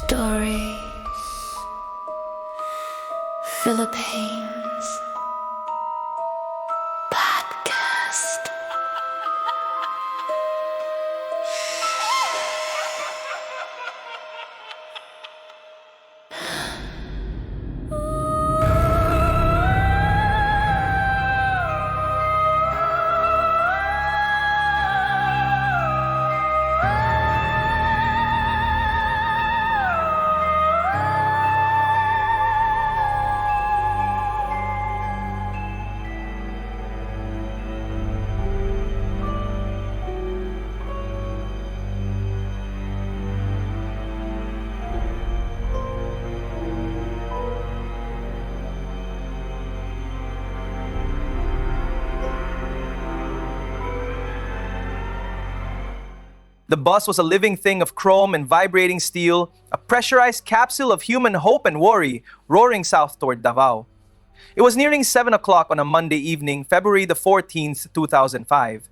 Stories Philippines Podcast. The bus was a living thing of chrome and vibrating steel, a pressurized capsule of human hope and worry, roaring south toward Davao. It was nearing 7 o'clock on a Monday evening, February the 14th, 2005.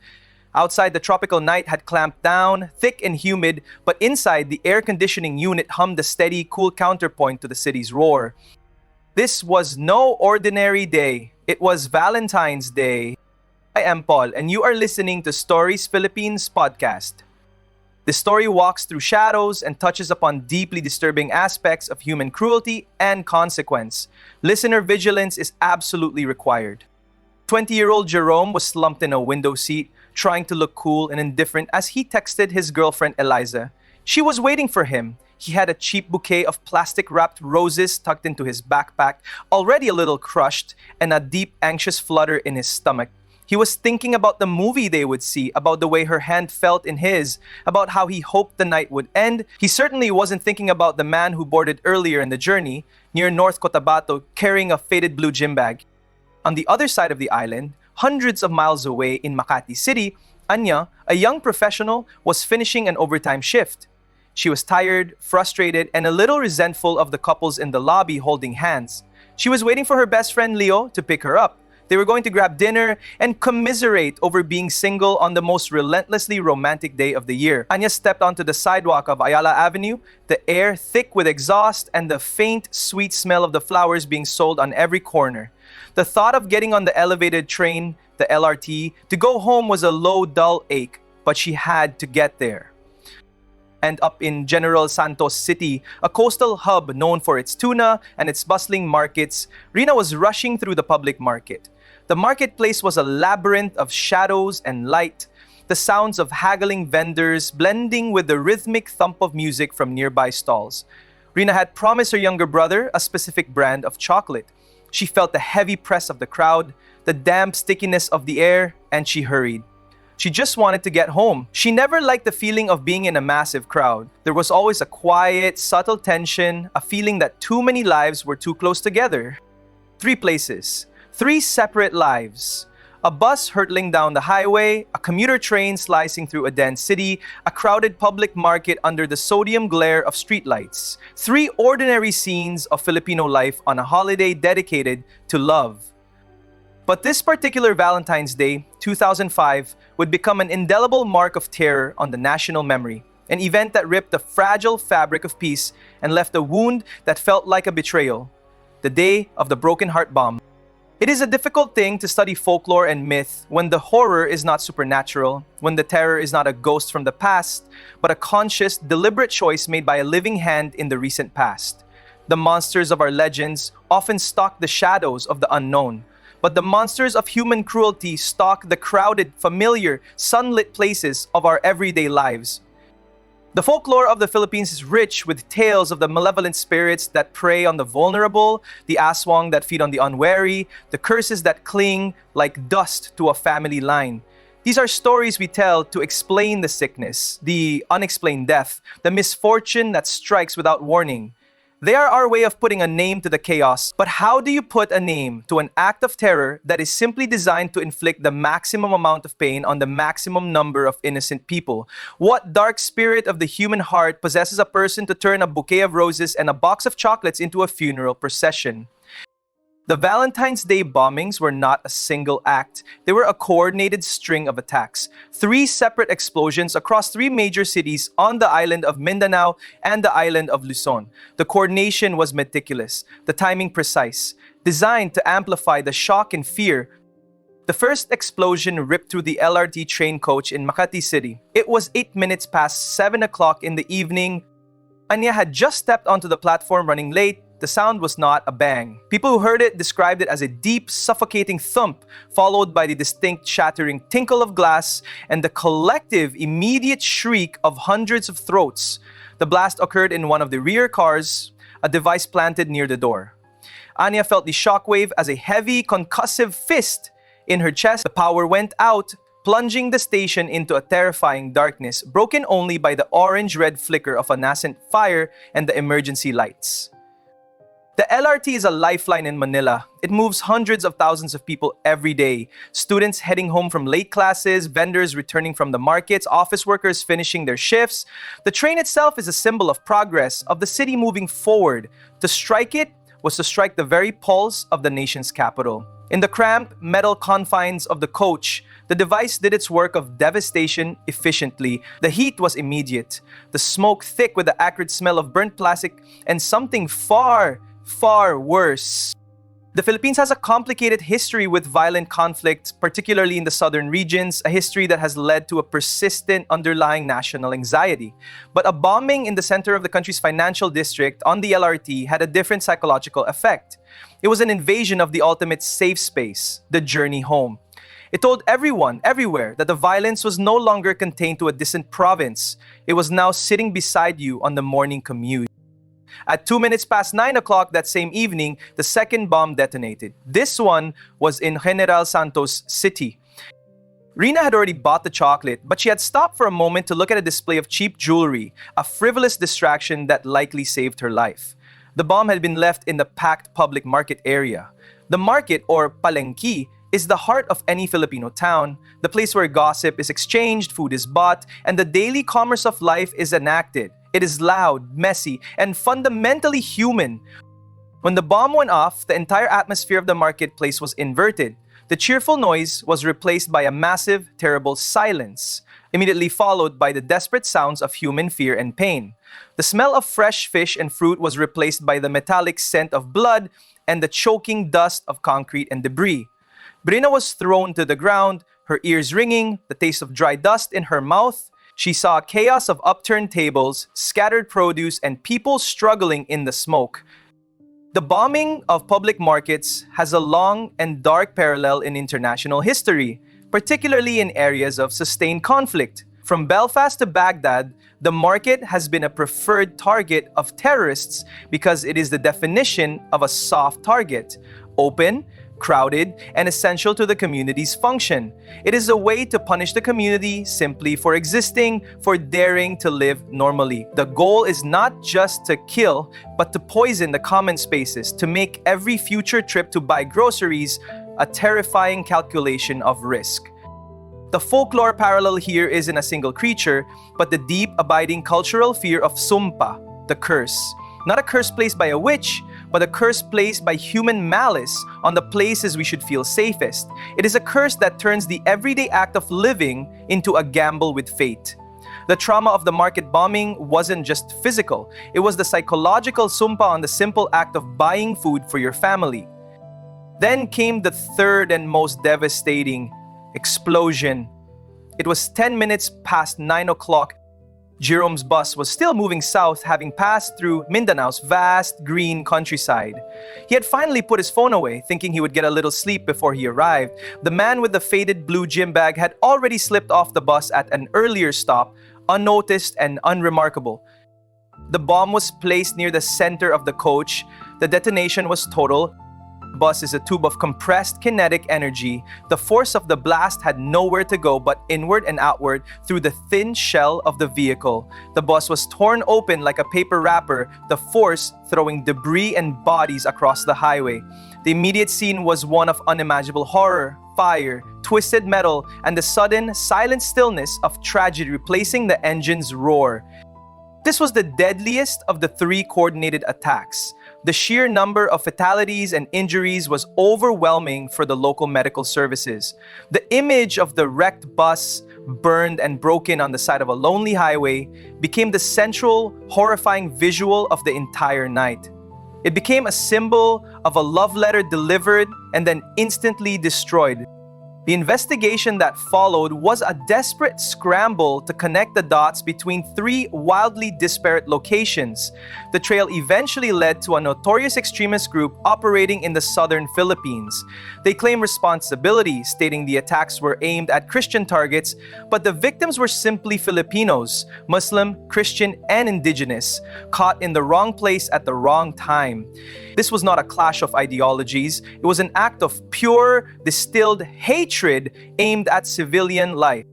Outside, the tropical night had clamped down, thick and humid, but inside, the air conditioning unit hummed a steady, cool counterpoint to the city's roar. This was no ordinary day. It was Valentine's Day. I am Paul, and you are listening to Stories Philippines Podcast. The story walks through shadows and touches upon deeply disturbing aspects of human cruelty and consequence. Listener vigilance is absolutely required. 20-year-old Jerome was slumped in a window seat, trying to look cool and indifferent as he texted his girlfriend Eliza. She was waiting for him. He had a cheap bouquet of plastic-wrapped roses tucked into his backpack, already a little crushed, and a deep, anxious flutter in his stomach. He was thinking about the movie they would see, about the way her hand felt in his, about how he hoped the night would end. He certainly wasn't thinking about the man who boarded earlier in the journey, near North Cotabato, carrying a faded blue gym bag. On the other side of the island, hundreds of miles away in Makati City, Anya, a young professional, was finishing an overtime shift. She was tired, frustrated, and a little resentful of the couples in the lobby holding hands. She was waiting for her best friend Leo to pick her up. They were going to grab dinner and commiserate over being single on the most relentlessly romantic day of the year. Anya stepped onto the sidewalk of Ayala Avenue, the air thick with exhaust and the faint, sweet smell of the flowers being sold on every corner. The thought of getting on the elevated train, the LRT, to go home was a low, dull ache, but she had to get there. And up in General Santos City, a coastal hub known for its tuna and its bustling markets, Rina was rushing through the public market. The marketplace was a labyrinth of shadows and light, the sounds of haggling vendors blending with the rhythmic thump of music from nearby stalls. Rina had promised her younger brother a specific brand of chocolate. She felt the heavy press of the crowd, the damp stickiness of the air, and she hurried. She just wanted to get home. She never liked the feeling of being in a massive crowd. There was always a quiet, subtle tension, a feeling that too many lives were too close together. 3 places. 3 separate lives. A bus hurtling down the highway, a commuter train slicing through a dense city, a crowded public market under the sodium glare of streetlights. 3 ordinary scenes of Filipino life on a holiday dedicated to love. But this particular Valentine's Day, 2005, would become an indelible mark of terror on the national memory. An event that ripped the fragile fabric of peace and left a wound that felt like a betrayal. The day of the Broken Heart Bomb. It is a difficult thing to study folklore and myth when the horror is not supernatural, when the terror is not a ghost from the past, but a conscious, deliberate choice made by a living hand in the recent past. The monsters of our legends often stalk the shadows of the unknown, but the monsters of human cruelty stalk the crowded, familiar, sunlit places of our everyday lives. The folklore of the Philippines is rich with tales of the malevolent spirits that prey on the vulnerable, the aswang that feed on the unwary, the curses that cling like dust to a family line. These are stories we tell to explain the sickness, the unexplained death, the misfortune that strikes without warning. They are our way of putting a name to the chaos. But how do you put a name to an act of terror that is simply designed to inflict the maximum amount of pain on the maximum number of innocent people? What dark spirit of the human heart possesses a person to turn a bouquet of roses and a box of chocolates into a funeral procession? The Valentine's Day bombings were not a single act. They were a coordinated string of attacks. 3 separate explosions across 3 major cities on the island of Mindanao and the island of Luzon. The coordination was meticulous, the timing precise, designed to amplify the shock and fear. The first explosion ripped through the LRT train coach in Makati City. It was 8 minutes past 7 o'clock in the evening. Anya had just stepped onto the platform running late. The sound was not a bang. People who heard it described it as a deep, suffocating thump, followed by the distinct shattering tinkle of glass and the collective, immediate shriek of hundreds of throats. The blast occurred in one of the rear cars, a device planted near the door. Anya felt the shockwave as a heavy, concussive fist in her chest. The power went out, plunging the station into a terrifying darkness, broken only by the orange-red flicker of a nascent fire and the emergency lights. The LRT is a lifeline in Manila. It moves hundreds of thousands of people every day. Students heading home from late classes, vendors returning from the markets, office workers finishing their shifts. The train itself is a symbol of progress, of the city moving forward. To strike it was to strike the very pulse of the nation's capital. In the cramped metal confines of the coach, the device did its work of devastation efficiently. The heat was immediate, the smoke thick with the acrid smell of burnt plastic, and something far worse. The Philippines has a complicated history with violent conflict, particularly in the southern regions, a history that has led to a persistent underlying national anxiety. But a bombing in the center of the country's financial district on the LRT had a different psychological effect. It was an invasion of the ultimate safe space, the journey home. It told everyone, everywhere, that the violence was no longer contained to a distant province. It was now sitting beside you on the morning commute. At 2 minutes past 9 o'clock that same evening, the second bomb detonated. This one was in General Santos City. Rina had already bought the chocolate, but she had stopped for a moment to look at a display of cheap jewelry, a frivolous distraction that likely saved her life. The bomb had been left in the packed public market area. The market, or palengke, is the heart of any Filipino town, the place where gossip is exchanged, food is bought, and the daily commerce of life is enacted. It is loud, messy, and fundamentally human. When the bomb went off, the entire atmosphere of the marketplace was inverted. The cheerful noise was replaced by a massive, terrible silence, immediately followed by the desperate sounds of human fear and pain. The smell of fresh fish and fruit was replaced by the metallic scent of blood and the choking dust of concrete and debris. Brina was thrown to the ground, her ears ringing, the taste of dry dust in her mouth. She saw a chaos of upturned tables, scattered produce, and people struggling in the smoke. The bombing of public markets has a long and dark parallel in international history, particularly in areas of sustained conflict. From Belfast to Baghdad, the market has been a preferred target of terrorists because it is the definition of a soft target: open, crowded, and essential to the community's function. It is a way to punish the community simply for existing, for daring to live normally. The goal is not just to kill, but to poison the common spaces, to make every future trip to buy groceries a terrifying calculation of risk. The folklore parallel here isn't a single creature, but the deep, abiding cultural fear of sumpa, the curse. Not a curse placed by a witch, but a curse placed by human malice on the places we should feel safest. It is a curse that turns the everyday act of living into a gamble with fate. The trauma of the market bombing wasn't just physical, it was the psychological sumpa on the simple act of buying food for your family. Then came the third and most devastating explosion. It was 10 minutes past 9 o'clock. Jerome's bus was still moving south, having passed through Mindanao's vast green countryside. He had finally put his phone away, thinking he would get a little sleep before he arrived. The man with the faded blue gym bag had already slipped off the bus at an earlier stop, unnoticed and unremarkable. The bomb was placed near the center of the coach. The detonation was total. The bus is a tube of compressed kinetic energy. The force of the blast had nowhere to go but inward and outward through the thin shell of the vehicle. The bus was torn open like a paper wrapper, the force throwing debris and bodies across the highway. The immediate scene was one of unimaginable horror, fire, twisted metal, and the sudden, silent stillness of tragedy replacing the engine's roar. This was the deadliest of the 3 coordinated attacks. The sheer number of fatalities and injuries was overwhelming for the local medical services. The image of the wrecked bus, burned and broken on the side of a lonely highway, became the central, horrifying visual of the entire night. It became a symbol of a love letter delivered and then instantly destroyed. The investigation that followed was a desperate scramble to connect the dots between three wildly disparate locations. The trail eventually led to a notorious extremist group operating in the southern Philippines. They claim responsibility, stating the attacks were aimed at Christian targets, but the victims were simply Filipinos, Muslim, Christian, and indigenous, caught in the wrong place at the wrong time. This was not a clash of ideologies. It was an act of pure, distilled hatred aimed at civilian life.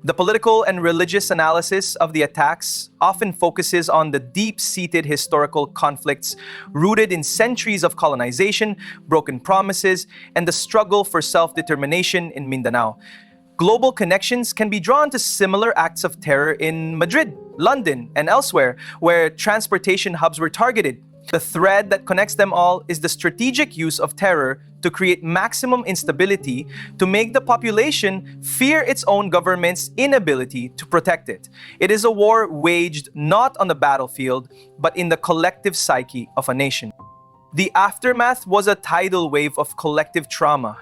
The political and religious analysis of the attacks often focuses on the deep-seated historical conflicts rooted in centuries of colonization, broken promises, and the struggle for self-determination in Mindanao. Global connections can be drawn to similar acts of terror in Madrid, London, and elsewhere, where transportation hubs were targeted. The thread that connects them all is the strategic use of terror to create maximum instability, to make the population fear its own government's inability to protect it. It is a war waged not on the battlefield, but in the collective psyche of a nation. The aftermath was a tidal wave of collective trauma.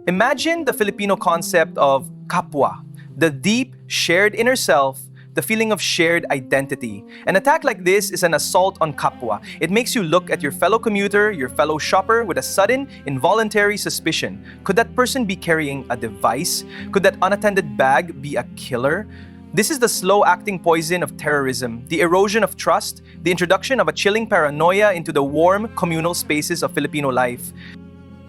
Imagine the Filipino concept of kapwa, the deep, shared inner self, the feeling of shared identity. An attack like this is an assault on kapwa. It makes you look at your fellow commuter, your fellow shopper with a sudden, involuntary suspicion. Could that person be carrying a device? Could that unattended bag be a killer? This is the slow-acting poison of terrorism, the erosion of trust, the introduction of a chilling paranoia into the warm, communal spaces of Filipino life.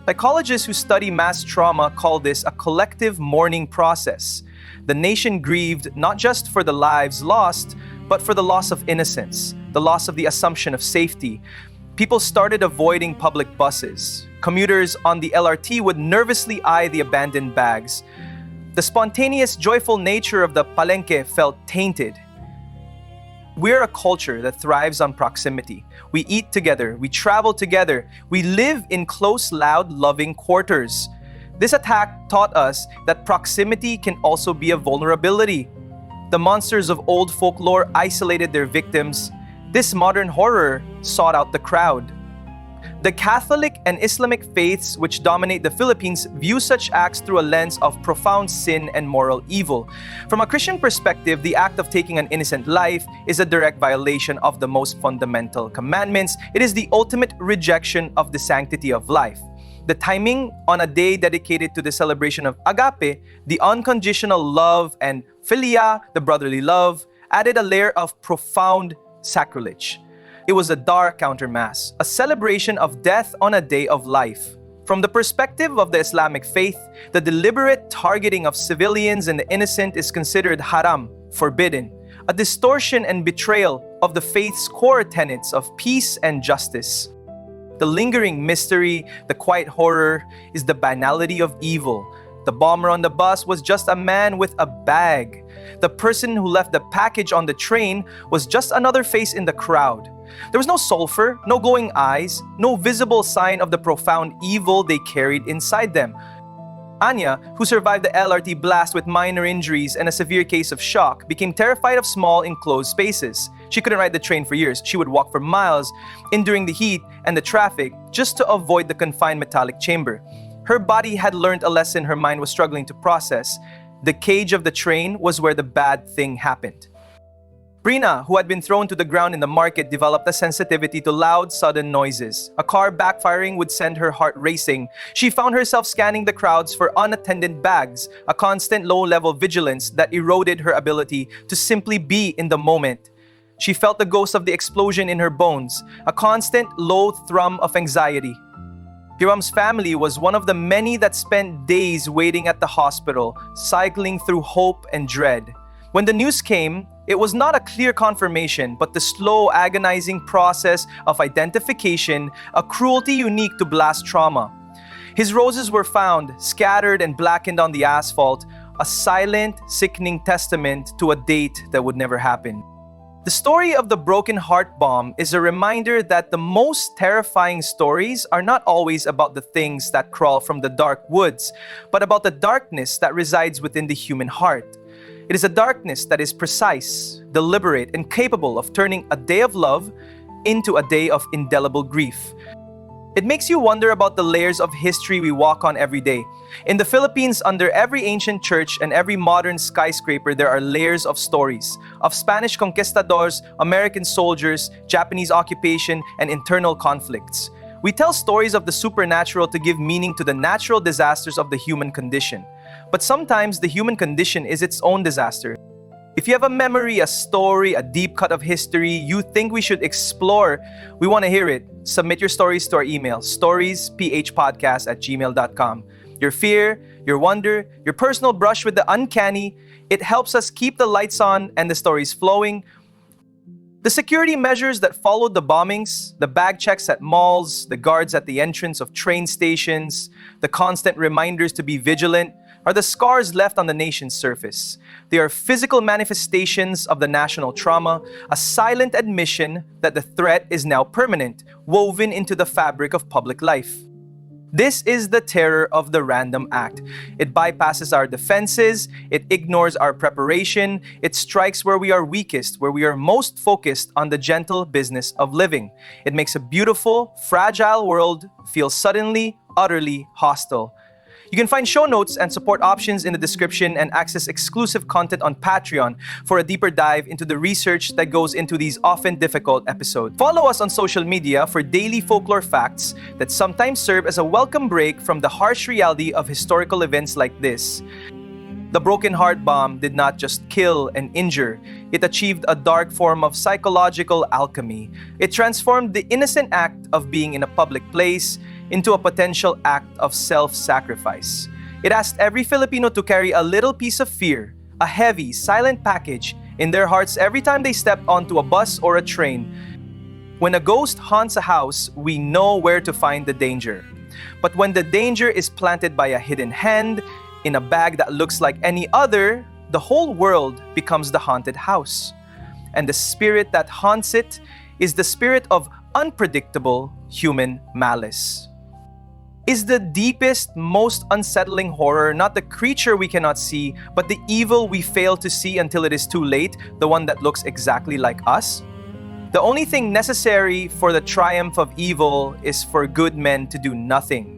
Psychologists who study mass trauma call this a collective mourning process. The nation grieved not just for the lives lost, but for the loss of innocence, the loss of the assumption of safety. People started avoiding public buses. Commuters on the LRT would nervously eye the abandoned bags. The spontaneous, joyful nature of the palengke felt tainted. We're a culture that thrives on proximity. We eat together, we travel together, we live in close, loud, loving quarters. This attack taught us that proximity can also be a vulnerability. The monsters of old folklore isolated their victims. This modern horror sought out the crowd. The Catholic and Islamic faiths which dominate the Philippines view such acts through a lens of profound sin and moral evil. From a Christian perspective, the act of taking an innocent life is a direct violation of the most fundamental commandments. It is the ultimate rejection of the sanctity of life. The timing on a day dedicated to the celebration of agape, the unconditional love, and philia, the brotherly love, added a layer of profound sacrilege. It was a dark countermass, a celebration of death on a day of life. From the perspective of the Islamic faith, the deliberate targeting of civilians and the innocent is considered haram, forbidden, a distortion and betrayal of the faith's core tenets of peace and justice. The lingering mystery, the quiet horror, is the banality of evil. The bomber on the bus was just a man with a bag. The person who left the package on the train was just another face in the crowd. There was no sulfur, no glowing eyes, no visible sign of the profound evil they carried inside them. Anya, who survived the LRT blast with minor injuries and a severe case of shock, became terrified of small, enclosed spaces. She couldn't ride the train for years. She would walk for miles, enduring the heat and the traffic, just to avoid the confined metallic chamber. Her body had learned a lesson her mind was struggling to process. The cage of the train was where the bad thing happened. Brina, who had been thrown to the ground in the market, developed a sensitivity to loud, sudden noises. A car backfiring would send her heart racing. She found herself scanning the crowds for unattended bags, a constant low-level vigilance that eroded her ability to simply be in the moment. She felt the ghost of the explosion in her bones, a constant low thrum of anxiety. Piram's family was one of the many that spent days waiting at the hospital, cycling through hope and dread. When the news came, it was not a clear confirmation, but the slow, agonizing process of identification, a cruelty unique to blast trauma. His roses were found, scattered and blackened on the asphalt, a silent, sickening testament to a date that would never happen. The story of the Broken Heart Bomb is a reminder that the most terrifying stories are not always about the things that crawl from the dark woods, but about the darkness that resides within the human heart. It is a darkness that is precise, deliberate, and capable of turning a day of love into a day of indelible grief. It makes you wonder about the layers of history we walk on every day. In the Philippines, under every ancient church and every modern skyscraper, there are layers of stories of Spanish conquistadors, American soldiers, Japanese occupation, and internal conflicts. We tell stories of the supernatural to give meaning to the natural disasters of the human condition. But sometimes the human condition is its own disaster. If you have a memory, a story, a deep cut of history you think we should explore, we want to hear it. Submit your stories to our email, storiesphpodcast@gmail.com. Your fear, your wonder, your personal brush with the uncanny, it helps us keep the lights on and the stories flowing. The security measures that followed the bombings, the bag checks at malls, the guards at the entrance of train stations, the constant reminders to be vigilant, are the scars left on the nation's surface. They are physical manifestations of the national trauma, a silent admission that the threat is now permanent, woven into the fabric of public life. This is the terror of the random act. It bypasses our defenses, it ignores our preparation, it strikes where we are weakest, where we are most focused on the gentle business of living. It makes a beautiful, fragile world feel suddenly, utterly hostile. You can find show notes and support options in the description and access exclusive content on Patreon for a deeper dive into the research that goes into these often difficult episodes. Follow us on social media for daily folklore facts that sometimes serve as a welcome break from the harsh reality of historical events like this. The Broken Heart Bomb did not just kill and injure, it achieved a dark form of psychological alchemy. It transformed the innocent act of being in a public place into a potential act of self-sacrifice. It asked every Filipino to carry a little piece of fear, a heavy, silent package, in their hearts every time they stepped onto a bus or a train. When a ghost haunts a house, we know where to find the danger. But when the danger is planted by a hidden hand, in a bag that looks like any other, the whole world becomes the haunted house. And the spirit that haunts it is the spirit of unpredictable human malice. Is the deepest, most unsettling horror not the creature we cannot see, but the evil we fail to see until it is too late, the one that looks exactly like us? The only thing necessary for the triumph of evil is for good men to do nothing.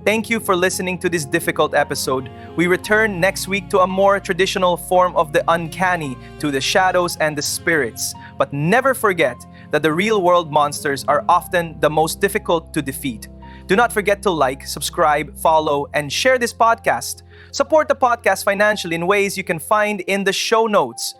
Thank you for listening to this difficult episode. We return next week to a more traditional form of the uncanny, to the shadows and the spirits. But never forget that the real world monsters are often the most difficult to defeat. Do not forget to like, subscribe, follow, and share this podcast. Support the podcast financially in ways you can find in the show notes.